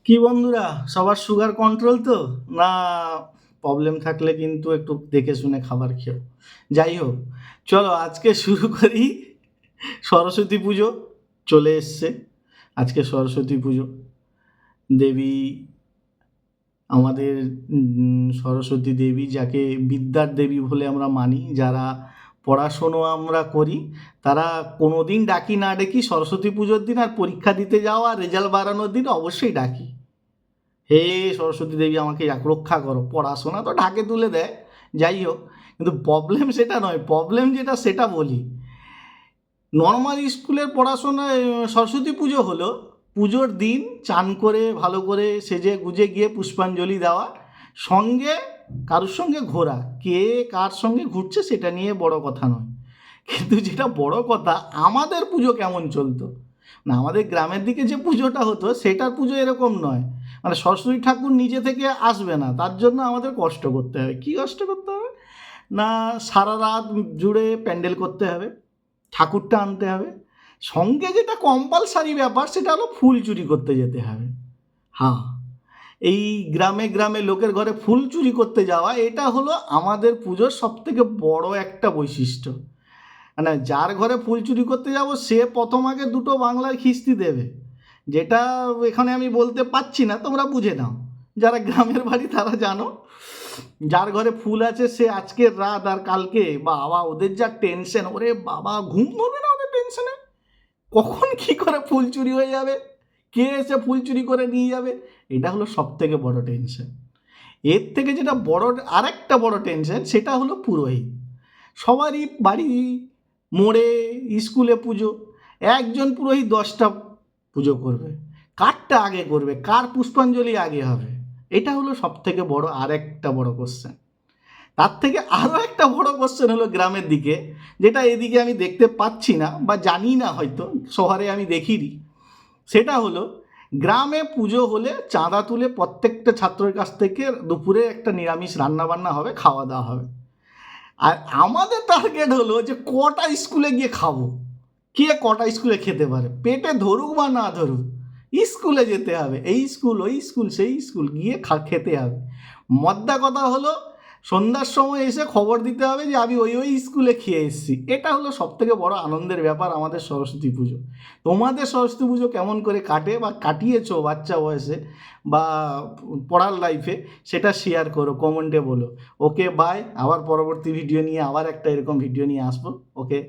কি বন্ধুরা, সবার সুগার কন্ট্রোল তো? না প্রবলেম থাকলে কিন্তু একটু দেখে শুনে খাবার খেও। যাই হোক, চলো আজকে শুরু করি। সরস্বতী পুজো চলে এসছে। আজকে সরস্বতী পুজো। দেবী আমাদের সরস্বতী দেবী, যাকে বিদ্যার দেবী বলে আমরা মানি, যারা পড়াশুনো আমরা করি, তারা কোনো দিন ডাকি না ডাকি সরস্বতী পুজোর দিন আর পরীক্ষা দিতে যাওয়া রেজাল্ট বাড়ানোর দিন অবশ্যই ডাকি। হে সরস্বতী দেবী, আমাকে রক্ষা করো। পড়াশোনা তো ঢাকে তুলে দেয়, যাই হোক, কিন্তু প্রবলেম সেটা নয়। প্রবলেম যেটা সেটা বলি, নর্মাল স্কুলের পড়াশোনায় সরস্বতী পুজো হলো পুজোর দিন চান করে ভালো করে সেজে গুজে গিয়ে পুষ্পাঞ্জলি দেওয়া, সঙ্গে কারোর সঙ্গে ঘোরা। কে কার সঙ্গে ঘুরছে সেটা নিয়ে বড় কথা নয়, কিন্তু যেটা বড় কথা, আমাদের পুজো কেমন চলতো না। আমাদের গ্রামের দিকে যে পুজোটা হতো সেটার পুজো এরকম নয়। মানে সরস্বতী ঠাকুর নিজে থেকে আসবে না, তার জন্য আমাদের কষ্ট করতে হবে। কী কষ্ট করতে হবে না, সারা রাত জুড়ে প্যান্ডেল করতে হবে, ঠাকুরটা আনতে হবে, সঙ্গে যেটা কম্পালসারি ব্যাপার সেটা হলো ফুল চুরি করতে যেতে হবে। হ্যাঁ, এই গ্রামে গ্রামে লোকের ঘরে ফুল চুরি করতে যাওয়া, এটা হলো আমাদের পুজোর সবথেকে বড় একটা বৈশিষ্ট্য। মানে যার ঘরে ফুল চুরি করতে যাব সে প্রথম আগে দুটো বাংলার খিস্তি দেবে, যেটা এখানে আমি বলতে পারছি না, তোমরা বুঝে নাও। যারা গ্রামের বাড়ি তারা জানো। যার ঘরে ফুল আছে সে আজকের রাত আর কালকে বাবা, ওদের যা টেনশন, ওরে বাবা, ঘুম ধরবে না ওদের টেনশনে। কখন কি করে ফুল চুরি হয়ে যাবে, কে এসে ফুল চুরি করে নিয়ে যাবে, এটা হলো সব থেকে বড় টেনশন। এর থেকে যেটা বড়, আরেকটা বড় টেনশন, সেটা হলো পুরোহিত। সবারই বাড়ি, মোড়ে, স্কুলে পুজো, একজন পুরোহিত 10টা পুজো করবে। কারটা আগে করবে, কার পুষ্পাঞ্জলি আগে হবে, এটা হলো সব থেকে বড় আরেকটা বড় কোশ্চেন। তার থেকে আরও একটা বড় কোশ্চেন হলো গ্রামের দিকে, যেটা এদিকে আমি দেখতে পাচ্ছি না বা জানি না, হয়তো শহরে আমি দেখিনি। সেটা হলো, গ্রামে পুজো হলে চাঁদা তুলে প্রত্যেকটা ছাত্রের কাছ থেকে দুপুরে একটা নিরামিষ রান্নাবান্না হবে, খাওয়া দাওয়া হবে। আর আমাদের টার্গেট হলো যে কটা স্কুলে গিয়ে খাবো, কে কটা স্কুলে খেতে পারে, পেটে ধরুক বা না ধরুক, স্কুলে যেতে হবে। এই স্কুল ওই স্কুল সেই স্কুল গিয়ে খেতে হবে। মদ্দা কথা হলো, সন্ধ্যার সময় এসে খবর দিতে হবে যে আমি ওই ওই স্কুলে খেয়ে এসেছি। এটা হলো সবথেকে বড় আনন্দের ব্যাপার আমাদের সরস্বতী পুজো। তোমাদের সরস্বতী পুজো কেমন করে কাটে বা কাটিয়েছো বাচ্চা বয়সে বা পড়ার লাইফে, সেটা শেয়ার করো, কমেন্টে বলো। ওকে বাই, আবার পরবর্তী ভিডিও নিয়ে আবার একটা এরকম ভিডিও নিয়ে আসবো। ওকে।